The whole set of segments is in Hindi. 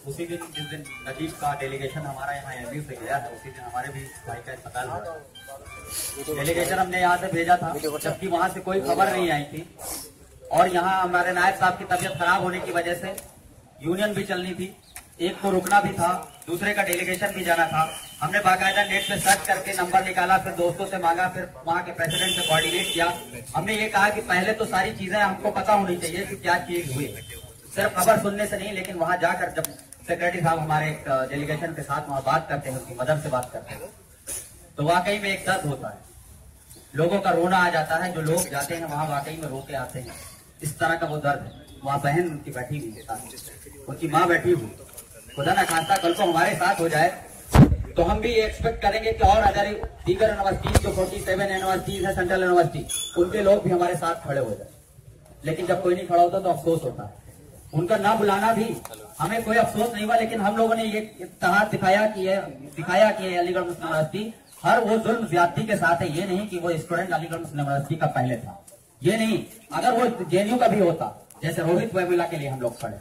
उसी दिन जिस दिन नजीब का डेलीगेशन हमारा यहाँ एमयू से गया है, उसी दिन हमारे भी भाई का अस्पताल हुआ। डेलीगेशन हमने यहाँ से भेजा था, जबकि वहाँ से कोई खबर नहीं आई थी। और यहाँ हमारे नायब साहब की तबीयत खराब होने की वजह से यूनियन भी चलनी थी, एक को रुकना भी था, दूसरे का डेलीगेशन भी जाना था। हमने बाकायदा नेट पे सर्च करके नंबर निकाला, फिर दोस्तों से मांगा, फिर वहाँ के प्रेसिडेंट से कोऑर्डिनेट किया। हमने ये कहा कि पहले तो सारी चीजें हमको पता होनी चाहिए कि क्या चीज हुई, सिर्फ खबर सुनने से नहीं, लेकिन वहाँ जाकर जब सेक्रेटरी साहब हमारे डेलीगेशन के साथ वहाँ बात करते हैं, उसकी मदद से बात करते हैं, तो वाकई में एक दर्द होता है, लोगों का रोना आ जाता है। जो लोग जाते हैं वहाँ वाकई में रो के आते हैं, इस तरह का वो दर्द है। वहाँ बहन उनकी बैठी हुई है, उनकी माँ बैठी हुई, खुदा ना खास्ता कल को हमारे साथ हो जाए तो हम भी एक्सपेक्ट करेंगे कि और अदर दीगर यूनिवर्सिटीज जो 47 यूनिवर्सिटीज है सेंट्रल यूनिवर्सिटी, उनके लोग भी हमारे साथ खड़े हो जाए। लेकिन जब कोई नहीं खड़ा होता तो अफसोस होता है। उनका ना बुलाना भी हमें कोई अफसोस नहीं हुआ, लेकिन हम लोगों ने ये इत्तेहाद दिखाया कि अलीगढ़ मुस्लिम यूनिवर्सिटी हर वो जुल्म ज्यादती के साथ है। ये नहीं कि वो स्टूडेंट अलीगढ़ मुस्लिम यूनिवर्सिटी का पहले था, ये नहीं। अगर वो जेएनयू का भी होता, जैसे रोहित वेमुला के लिए हम लोग खड़े,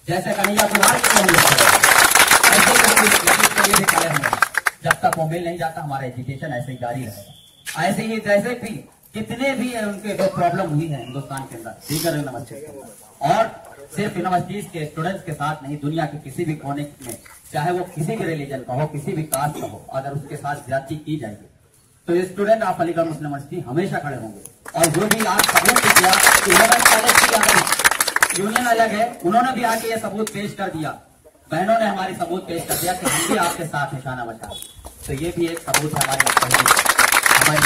जैसे कन्हैया कुमार के लिए हम लोग खड़े, ऐसे भी खड़े होंगे। जब तक वो मिल नहीं जाता हमारा एजुकेशन ऐसे ही जारी रहेगा। ऐसे ही जैसे भी कितने भी उनके जो प्रॉब्लम हुई है हिंदुस्तान के अंदर दीगर यूनिवर्सिटी के अंदर, और सिर्फ यूनिवर्सिटीज के स्टूडेंट्स के साथ नहीं, दुनिया के किसी भी कोने में, चाहे वो किसी भी रिलीजन का हो, किसी भी कास्ट का हो, अगर उसके साथ ज्यादती की जाएगी तो student of Aligarh Muslim university हमेशा खड़े होंगे। और जो भी आज सबूत किया कि यूनियन अलग है, उन्होंने भी आके ये सबूत पेश कर दिया, बहनों ने हमारी सबूत पेश कर दिया कि हम भी आपके साथ है शाना बचा। तो ये भी एक सबूत है हमारी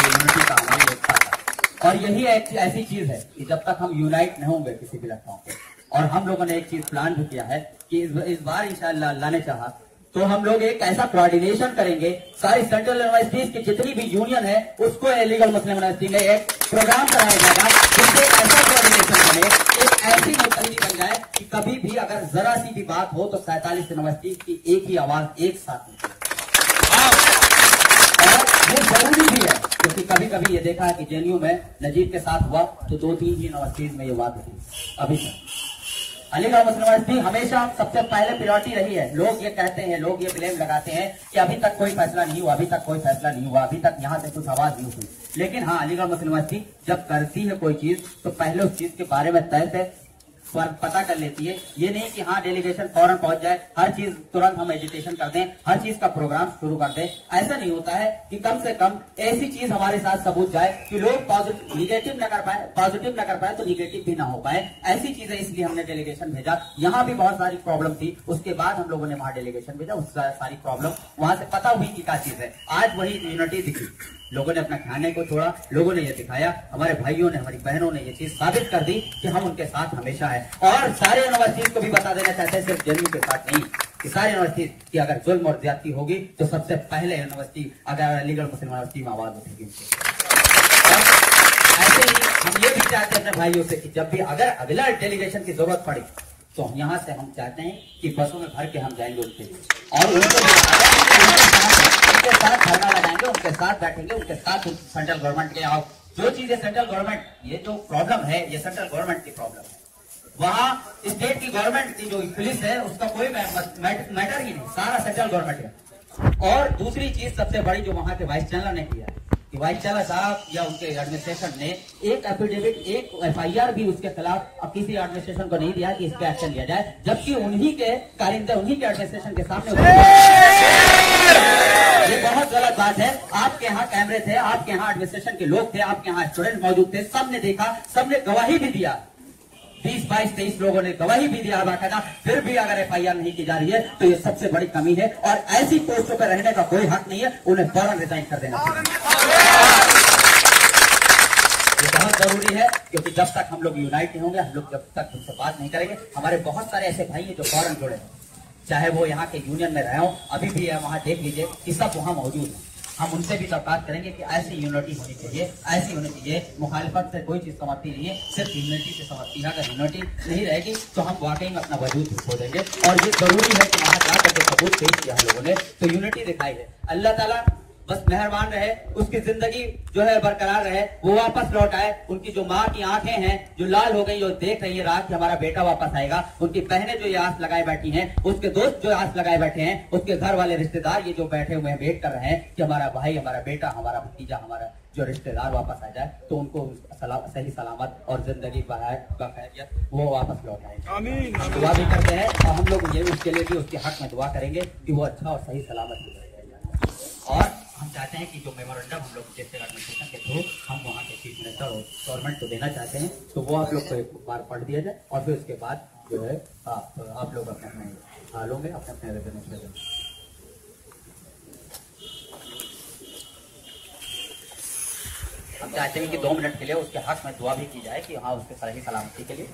यूनिटी का, हमारी एकता का। और यही एक ऐसी चीज है कि जब तक हम यूनाइट नहीं होंगे किसी भी लड़काओं पे, और हम लोगों ने एक चीज प्लान भी किया है कि इस बार इंशाअल्लाह अल्लाह ने चाहा तो हम लोग एक ऐसा कोऑर्डिनेशन करेंगे, सारी सेंट्रल यूनिवर्सिटीज की जितनी भी यूनियन है उसको अलीगढ़ मुस्लिम यूनिवर्सिटी में एक प्रोग्राम कराया जाएगा, जिससे ऐसा कोऑर्डिनेशन बने, एक ऐसी मुतहदी बन जाए कि कभी भी अगर जरा सी भी बात हो तो 47 यूनिवर्सिटीज की एक ही आवाज एक साथ निकले। और ये जरूरी भी है, क्योंकि कभी कभी ये देखा है कि जेएनयू में नजीब के साथ हुआ तो 2-3 ही यूनिवर्सिटीज में ये बात हुई। अभी तक अलीगढ़ मुस्लिम यूनिवर्सिटी हमेशा सबसे पहले प्रायोरिटी रही है। लोग ये कहते हैं, लोग ये ब्लेम लगाते हैं कि अभी तक कोई फैसला नहीं हुआ, अभी तक कोई फैसला नहीं हुआ, अभी तक यहाँ से कुछ आवाज नहीं हुई। लेकिन हाँ, अलीगढ़ मुस्लिम यूनिवर्सिटी जब करती है कोई चीज तो पहले उस चीज के बारे में तय से पता कर लेती है। ये नहीं कि हाँ डेलीगेशन फौरन पहुंच जाए, हर चीज तुरंत हम एजुकेशन कर दें, हर चीज का प्रोग्राम शुरू कर दें, ऐसा नहीं होता है। कि कम से कम ऐसी चीज हमारे साथ सबूत जाए कि लोग निगेटिव न कर पाए, पॉजिटिव न कर पाए तो निगेटिव भी ना हो पाए। ऐसी चीजें इसलिए हमने डेलीगेशन भेजा। यहाँ भी बहुत सारी प्रॉब्लम थी, उसके बाद हम लोगों ने वहां डेलीगेशन भेजा, उस सारी प्रॉब्लम वहां से पता हुई कि क्या चीज है। आज वही यूनिटी दिखी, लोगों ने अपना खाने को छोड़ा, लोगों ने ये दिखाया, हमारे भाइयों ने, हमारी बहनों ने ये चीज साबित कर दी कि हम उनके साथ हमेशा है। और सारे यूनिवर्सिटीज को भी बता देना चाहते हैं, सिर्फ जेएनयू के साथ नहीं, कि सारे यूनिवर्सिटीज की अगर जुल्म और ज्यादती होगी तो सबसे पहले यूनिवर्सिटी अगर अलीगढ़ मुस्लिम यूनिवर्सिटी में आवाज उठेगी। ऐसे ही हम ये भी चाहते हैं अपने भाइयों से कि जब भी अगर अगला डेलीगेशन की जरूरत पड़ी तो यहाँ से हम चाहते हैं कि बसों में भर के हम जाएंगे उनके और उनके साथ धरना लगाएंगे, उनके साथ बैठेंगे, उनके साथ सेंट्रल गवर्नमेंट के आओ जो चीजें सेंट्रल गवर्नमेंट, ये जो प्रॉब्लम है ये सेंट्रल गवर्नमेंट की प्रॉब्लम है। वहाँ स्टेट की गवर्नमेंट की जो पुलिस है उसका कोई मैटर ही नहीं, सारा सेंट्रल गवर्नमेंट है। और दूसरी चीज सबसे बड़ी जो वहाँ के वाइस चांसलर ने किया है कि वाइस चांसलर साहब या उनके एडमिनिस्ट्रेशन ने एक एफिडेविट, एक एफआईआर भी उसके खिलाफ अब किसी एडमिनिस्ट्रेशन को नहीं दिया कि इस पे एक्शन लिया जाए, जबकि उन्हीं के कारिंदा, उन्हीं के एडमिनिस्ट्रेशन के सामने। ये बहुत गलत बात है। आपके यहाँ कैमरे थे, आपके यहाँ एडमिनिस्ट्रेशन के लोग थे, आपके यहाँ स्टूडेंट मौजूद थे, सबने देखा, सबने गवाही भी दिया, 20, 22, 23 लोगों ने गवाही भी दिया बाकायदा, फिर भी अगर एफआईआर नहीं की जा रही है तो ये सबसे बड़ी कमी है। और ऐसी पोस्टों पर रहने का कोई हक नहीं है, उन्हें फौरन रिजाइन कर देना ये बहुत जरूरी है, क्योंकि जब तक हम लोग यूनाइट नहीं होंगे, हम लोग जब तक उनसे बात नहीं करेंगे, हमारे बहुत सारे ऐसे भाई हैं जो फौरन जुड़े हैं, चाहे वो यहाँ के यूनियन में रहे हो, अभी भी है वहाँ देख लीजिए कि सब वहाँ मौजूद है। हम उनसे भी बात करेंगे कि ऐसी यूनिटी होनी चाहिए, ऐसी होनी चाहिए। मुखालिफत से कोई चीज समाप्ति नहीं है, सिर्फ यूनिटी से समाप्ति है। अगर यूनिटी नहीं रहेगी तो हम वाकई में अपना वजूद खो देंगे। और ये जरूरी है कि वहाँ जाकर के सबूत पेश किया हम लोगों ने तो यूनिटी दिखाई है। अल्लाह ताला बस मेहरबान रहे, उसकी जिंदगी जो है बरकरार रहे, वो वापस लौट आए। उनकी जो माँ की आंखें हैं जो लाल हो गई, जो देख रही है रात कि हमारा बेटा वापस आएगा, उनकी बहनें जो ये आस लगाए बैठी हैं, उसके दोस्त जो आस लगाए बैठे हैं, उसके घर वाले रिश्तेदार ये जो बैठे हुए हैं वेट कर रहे हैं कि हमारा भाई, हमारा बेटा, हमारा भतीजा, हमारा जो रिश्तेदार वापस आ जाए, तो उनको सही सलामत और जिंदगी बखैरियत वो वापस लौट आए। दुआ भी करते हैं और हम लोग ये उसके लिए भी उसके हक में दुआ करेंगे कि वो अच्छा और सही सलामत हो जाए। और हम चाहते हैं कि जो मेमोरेंडम हम लोग छत्तीसगढ़ एडमिनिस्ट्रेशन के थ्रू हम वहाँ के चीफ मिनिस्टर और गवर्नमेंट को देना चाहते हैं, तो वो आप लोग को एक बार पढ़ दिया जाए और फिर उसके बाद जो है आप लोग अपने अपने हालों में अपने अपने रेजिडेंस में हम चाहते हैं कि 2 मिनट के लिए उसके हक में दुआ भी की जाए कि हाँ उसके सही सलामती के लिए